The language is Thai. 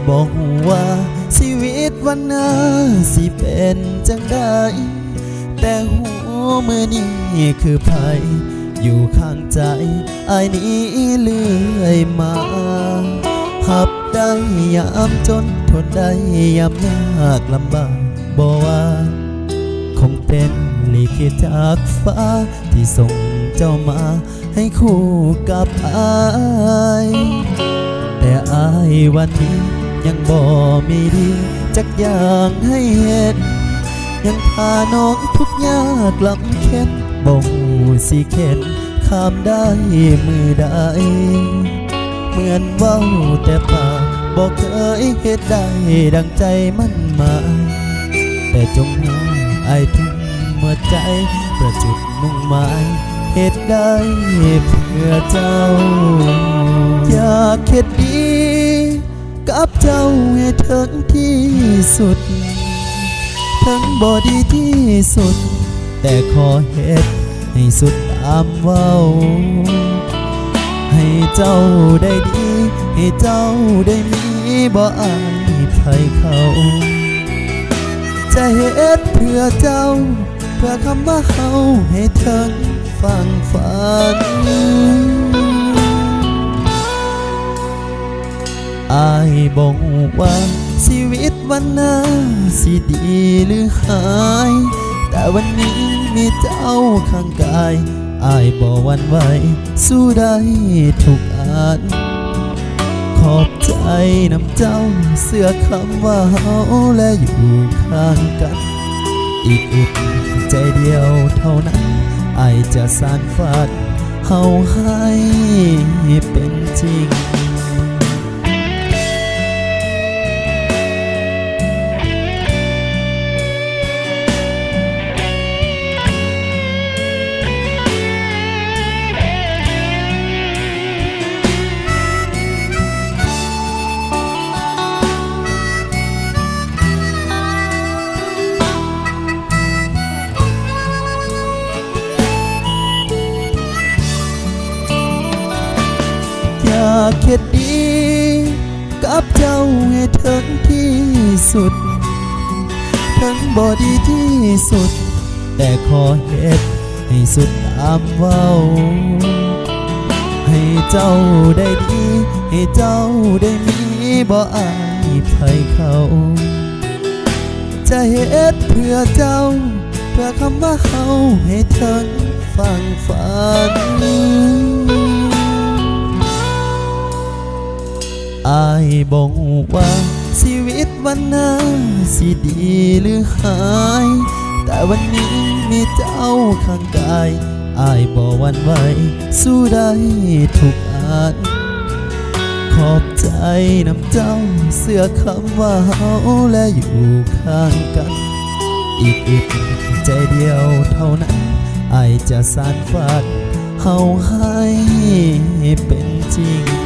บอกว่าชีวิตวันหน้าสิเป็นจังใดแต่หัวมือนี้คือไผอยู่ข้างใจอายนี้เลื่อยมาหับได้ยามจนทนได้ยามยากลำบากบอกว่าคงเป็นลิขิตจากฟ้าที่ส่งเจ้ามาให้คู่กับอายแต่อายวันนี้ยังบ่มีดีจักอย่างให้เห็นยังพาน้องทุกยากลำเข็นบ่หูสิเข็นข้ามได้มือใดเหมือนเว้าแต่ปากบอกเคยเฮ็ดได้ดังใจมันมาแต่จงหาอายทุ่มเมื่อใจประจุดมุ่งหมายเฮ็ดได้เพื่อเจ้าอยากเฮ็ดดีกับเจ้าให้ถึงที่สุดถึงบ่ดีที่สุดแต่ขอเฮ็ดให้สุดตามเว้าให้เจ้าได้ดีให้เจ้าได้มีบ่อายไผเขาจะเฮ็ดเพื่อเจ้าเพื่อคำว่าเฮาให้ถึงฟังฝันอายบอกว่าชีวิตวันหน้าสิดีหรือหายแต่วันนี้มีเจ้าข้างกายอายบ่หวั่นไหวสู้ได้ทุกอันขอบใจน้ำเจ้าเสื้อคำว่าเฮาและอยู่ข้างกันอีกอึดใจเดียวเท่านั้นอายจะสานฝันเฮาให้เป็นจริงอยากเฮ็ดดีกับเจ้าให้ถึงที่สุดถึงบ่ดีที่สุดแต่ขอเฮ็ดให้สุดตามเว้าให้เจ้าได้ดีให้เจ้าได้มีบ่อายไผเขาจะเฮ็ดเพื่อเจ้าเพื่อคำว่าเฮาให้ถึงฟังฝันอายบอกว่าชีวิตวันหน้าสิดีหรือหายแต่วันนี้มีเจ้าข้างกายอายบ่หวั่นไหวสู้ได้ทุกอันขอบใจน้ำเจ้าเสื้อคำว่าเฮาและอยู่ข้างกันอีกอึดใจเดียวเท่านั้นอายจะสานฝันเฮาให้เป็นจริง